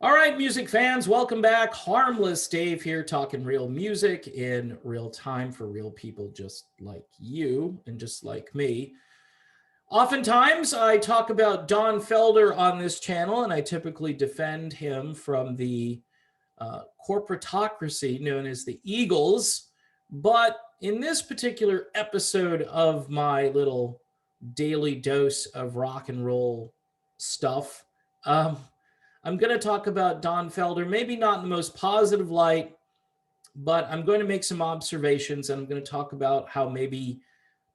All right, music fans, welcome back. Harmless Dave here, talking real music in real time for real people just like you and just like me. Oftentimes, I talk about Don Felder on this channel, and I typically defend him from the corporatocracy known as the Eagles. But in this particular episode of my little daily dose of rock and roll stuff, um, I'm going to talk about Don Felder, maybe not in the most positive light, but I'm going to make some observations and I'm going to talk about how maybe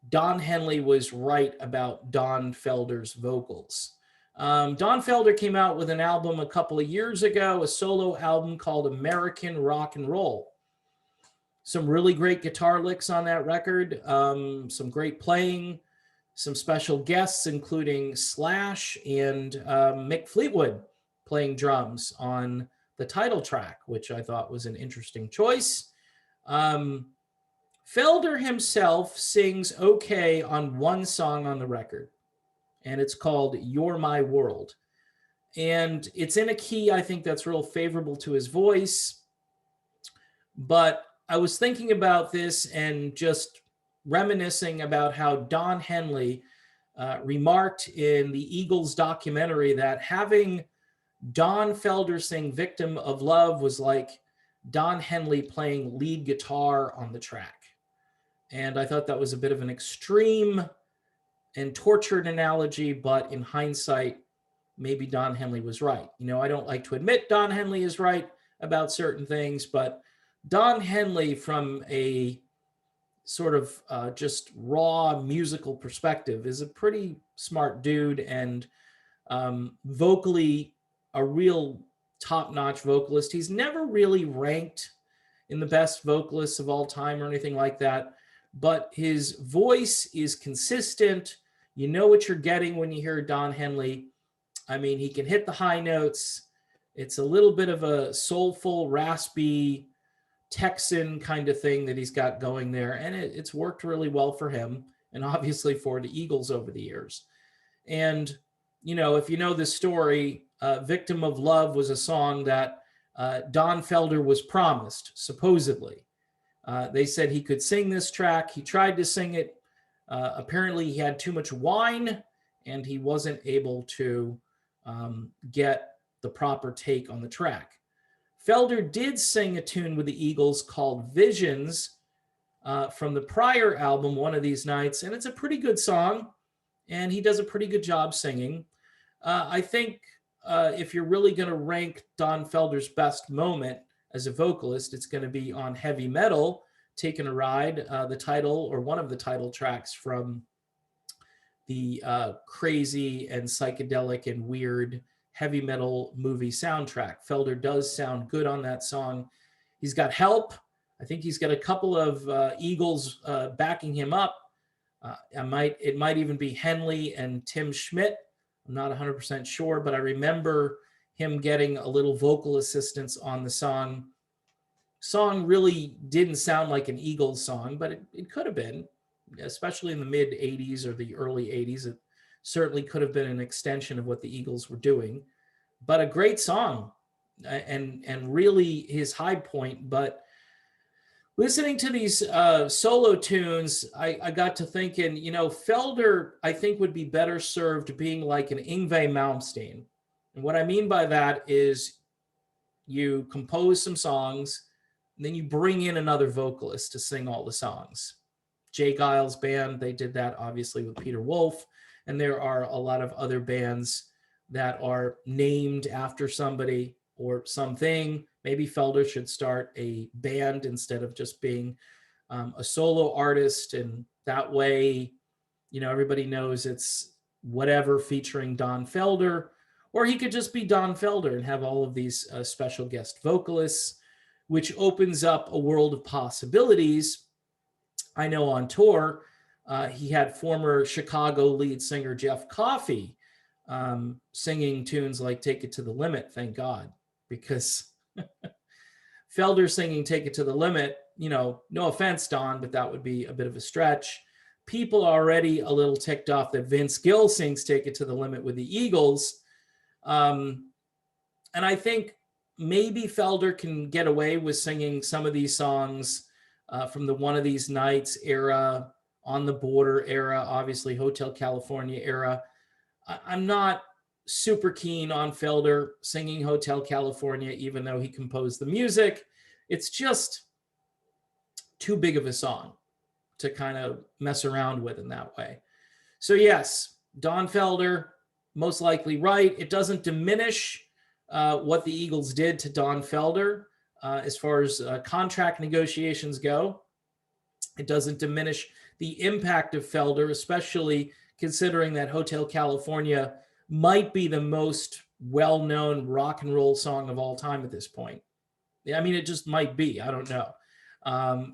Don Henley was right about Don Felder's vocals. Don Felder came out with an album a couple of years ago, a solo album called American Rock and Roll. Some really great guitar licks on that record, some great playing, some special guests, including Slash and Mick Fleetwood playing drums on the title track, which I thought was an interesting choice. Felder himself sings okay on one song on the record, and it's called You're My World. And it's in a key, I think, that's real favorable to his voice. But I was thinking about this and just reminiscing about how Don Henley remarked in the Eagles documentary that having Don Felder sing Victim of Love was like Don Henley playing lead guitar on the track. And I thought that was a bit of an extreme and tortured analogy, but in hindsight, maybe Don Henley was right. You know, I don't like to admit Don Henley is right about certain things, but Don Henley, from a sort of just raw musical perspective, is a pretty smart dude and vocally a real top-notch vocalist. He's never really ranked in the best vocalists of all time or anything like that, but his voice is consistent. You know what you're getting when you hear Don Henley. I mean, he can hit the high notes. It's a little bit of a soulful, raspy Texan kind of thing that he's got going there, and it's worked really well for him and obviously for the Eagles over the years. And, you know, if you know this story, Victim of Love was a song that Don Felder was promised, supposedly. They said he could sing this track. He tried to sing it. Apparently, he had too much wine, and he wasn't able to get the proper take on the track. Felder did sing a tune with the Eagles called Visions from the prior album, One of These Nights, and it's a pretty good song, and he does a pretty good job singing. I think if you're really going to rank Don Felder's best moment as a vocalist, it's going to be on Heavy Metal, Taking a Ride, the title or one of the title tracks from the crazy and psychedelic and weird heavy metal movie soundtrack. Felder does sound good on that song. He's got help. I think he's got a couple of Eagles backing him up. It might even be Henley and Tim Schmidt. I'm not 100% sure, but I remember him getting a little vocal assistance on the song. Song really didn't sound like an Eagles song, but it could have been, especially in the mid 80s or the early 80s. It certainly could have been an extension of what the Eagles were doing, but a great song and really his high point. But listening to these solo tunes, I got to thinking, you know, Felder, I think, would be better served being like an Yngwie Malmsteen. And what I mean by that is you compose some songs, and then you bring in another vocalist to sing all the songs. Jay Giles' band, they did that obviously with Peter Wolf, and there are a lot of other bands that are named after somebody or something. Maybe Felder should start a band instead of just being a solo artist, and that way, you know, everybody knows it's whatever featuring Don Felder. Or he could just be Don Felder and have all of these special guest vocalists, which opens up a world of possibilities. I know on tour, he had former Chicago lead singer Jeff Coffey singing tunes like Take It to the Limit, thank God, because Felder singing Take It to the Limit, you know, no offense, Don, but that would be a bit of a stretch. People are already a little ticked off that Vince Gill sings Take It to the Limit with the Eagles. And I think maybe Felder can get away with singing some of these songs from the One of These Nights era, On the Border era, obviously Hotel California era. I'm not super keen on Felder singing Hotel California, even though he composed the music. It's just too big of a song to kind of mess around with in that way. So yes, Don Felder, most likely right. It doesn't diminish what the Eagles did to Don Felder as far as contract negotiations go. It doesn't diminish the impact of Felder, especially considering that Hotel California might be the most well-known rock and roll song of all time at this point. I mean, it just might be. I don't know.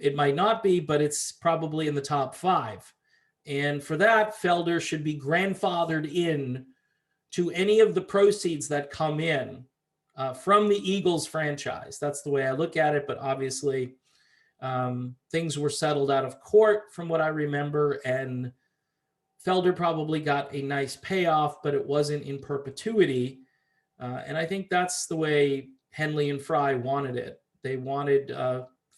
It might not be, but it's probably in the top 5. And for that, Felder should be grandfathered in to any of the proceeds that come in from the Eagles franchise. That's the way I look at it. But obviously, things were settled out of court from what I remember. And Felder probably got a nice payoff, but it wasn't in perpetuity. And I think that's the way Henley and Fry wanted it. They wanted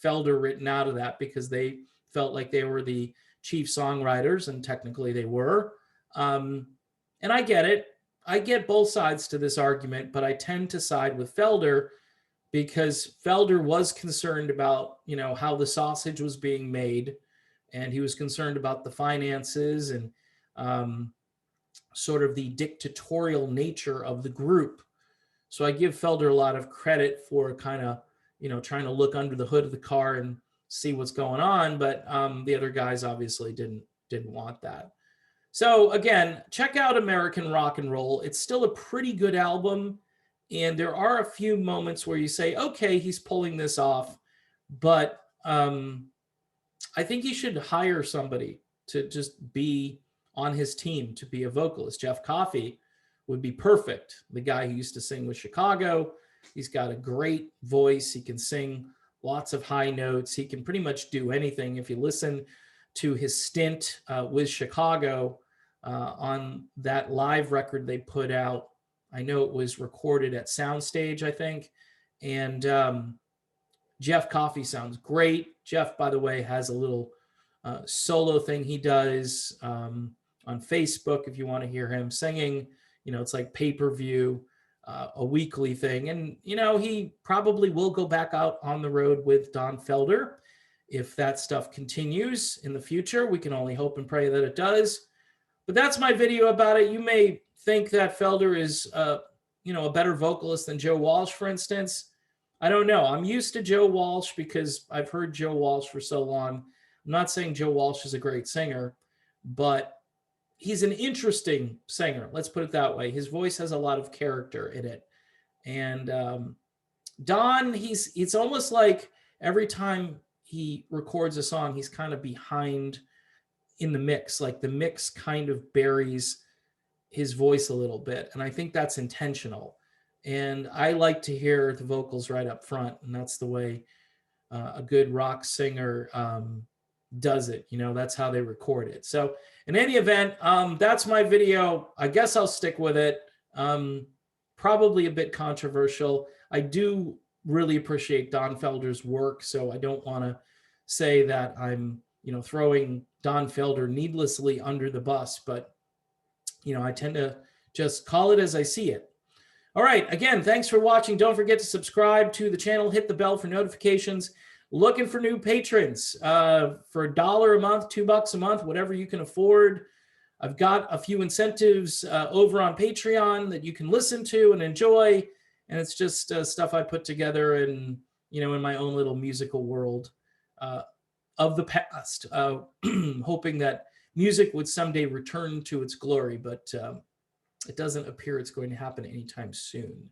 Felder written out of that because they felt like they were the chief songwriters, and technically they were. And I get it. I get both sides to this argument, but I tend to side with Felder because Felder was concerned about, how the sausage was being made, and he was concerned about the finances and sort of the dictatorial nature of the group. So I give Felder a lot of credit for kind of, trying to look under the hood of the car and see what's going on. But the other guys obviously didn't want that. So again, check out American Rock and Roll. It's still a pretty good album. And there are a few moments where you say, okay, he's pulling this off. But I think he should hire somebody to just be on his team to be a vocalist. Jeff Coffey would be perfect. The guy who used to sing with Chicago. He's got a great voice. He can sing lots of high notes. He can pretty much do anything. If you listen to his stint with Chicago on that live record they put out, I know it was recorded at Soundstage, I think. And Jeff Coffey sounds great. Jeff, by the way, has a little solo thing he does on Facebook if you want to hear him singing. It's like pay-per-view, a weekly thing. And, he probably will go back out on the road with Don Felder if that stuff continues in the future. We can only hope and pray that it does. But that's my video about it. You may think that Felder is, a better vocalist than Joe Walsh, for instance. I don't know. I'm used to Joe Walsh because I've heard Joe Walsh for so long. I'm not saying Joe Walsh is a great singer, but he's an interesting singer. Let's put it that way. His voice has a lot of character in it. And Don, it's almost like every time he records a song, he's kind of behind in the mix. Like the mix kind of buries his voice a little bit. And I think that's intentional. And I like to hear the vocals right up front. And that's the way a good rock singer does it. That's how they record it. So in any event, that's my video. I guess I'll stick with it. Probably a bit controversial. I do really appreciate Don Felder's work, so I don't want to say that I'm, throwing Don Felder needlessly under the bus, but, I tend to just call it as I see it. All right. Again, thanks for watching. Don't forget to subscribe to the channel. Hit the bell for notifications. Looking for new patrons for $1 a month, $2 a month, whatever you can afford. I've got a few incentives over on Patreon that you can listen to and enjoy. And it's just stuff I put together in my own little musical world of the past, hoping that music would someday return to its glory, but it doesn't appear it's going to happen anytime soon.